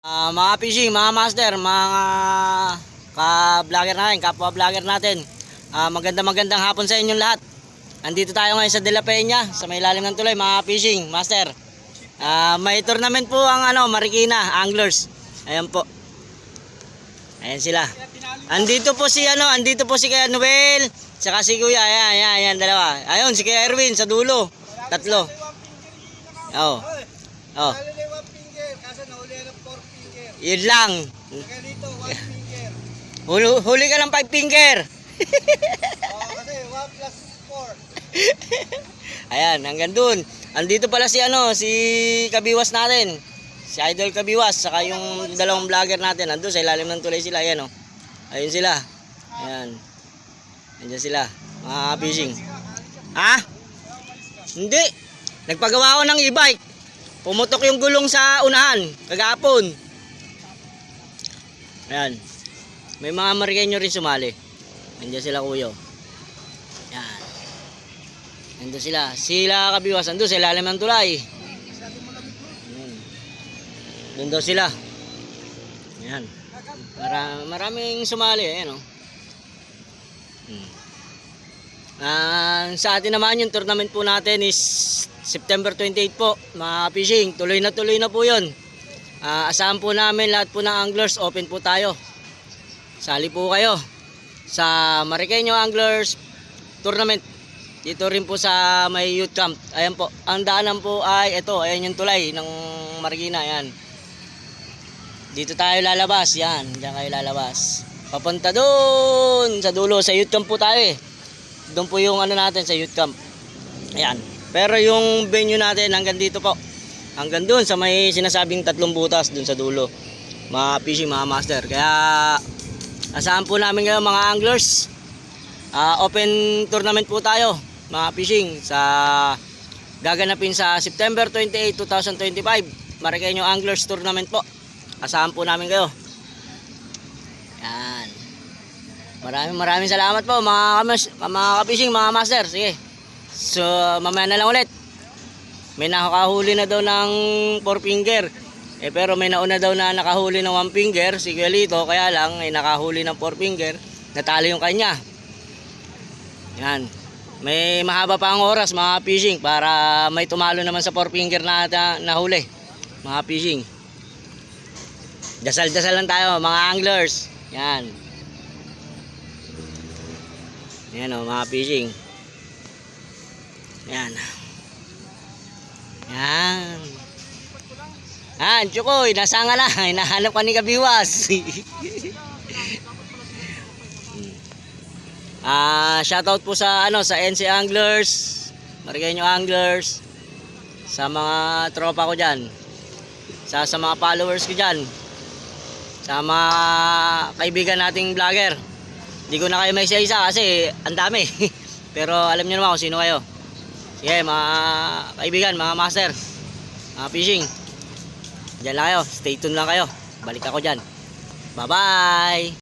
Mga fishing, mga master, mga ka-vlogger natin, kapwa-vlogger natin. Magandang hapon sa inyong lahat. Andito tayo ngayon sa De La Peña, sa may ilalim ng tulay, mga fishing, master. May tournament po ang Marikina Anglers. Ayan po. Ayan sila. Andito po si Kuya Noel, saka si Kuya, ayan, dalawa. Ayun, si Kuya Erwin sa dulo. Tatlo. Oh. Yun lang. Huli ka ng 5 finger. Kasi 1 plus 4. Ayan, hanggang dun. Andito pala si Kabiwas natin. Si Idol Kabiwas, saka yung dalawang vlogger natin. Andun sa ilalim ng tulay sila, ayan Ayun sila. Ayan. Andiyan sila. Mga fishing. Ha? Hindi. Nagpagawa ako ng e-bike. Pumutok yung gulong sa unahan kagapon. Ayan. May mga Marikeño rin sumali. Andiyan sila kuyo. Ayan. Andiyan sila. Sila Kabiwas. Andun sa ilalim ng tulay. Doon daw sila. Ayan. Maraming sumali. Ayan sa atin naman yung tournament po natin is September 28 po. Mga fishing. Tuloy na po yun. Asahan po namin lahat po ng anglers, open po tayo. Sali po kayo sa Marikeño Anglers Tournament. Dito rin po sa may youth camp. Ayan po, ang daanan po ay ito, ayan yung tulay ng Marikina, ayan. Dito tayo lalabas, yan, diyan kayo lalabas. Papunta doon sa dulo, sa youth camp po tayo Doon po yung natin sa youth camp. Ayan. Pero yung venue natin hanggang dito po. Hanggang doon sa may sinasabing 3 butas doon sa dulo. Mga fishing, mga master. Kaya asahan po namin kayo mga anglers. Open tournament po tayo mga fishing sa gaganapin sa September 28, 2025. Marikeño Anglers Tournament po. Asahan po namin kayo. Yan. Maraming salamat po mga ka-fishing, mga master. Sige. So mamaya na lang ulit. May nakahuli na daw ng 4 finger. Pero may nauna daw na nakahuli ng 1 finger, si Kuya Lito, kaya lang ay nakahuli ng 4 finger, natalo yung kanya. Yan. May mahaba pa ang oras mga fishing para may tumalo naman sa 4 finger na nahuli. Mga fishing. Dasal-dasal lang tayo mga anglers. Yan. Yan mga fishing. Yan. Yan. Chukoy, nasa nga na. Hinahanap ka ni Kabiwas. Shoutout po sa sa NC Anglers, Marikeño Anglers, sa mga tropa ko diyan. Sa mga followers ko diyan. Sa mga kaibigan nating vlogger. Hindi ko na kayo may isa-isa kasi ang dami. Pero alam niyo naman kung sino kayo. Sige, mga kaibigan, mga master, mga fishing. Diyan lang kayo, stay tuned lang kayo. Balik ako dyan. Bye-bye!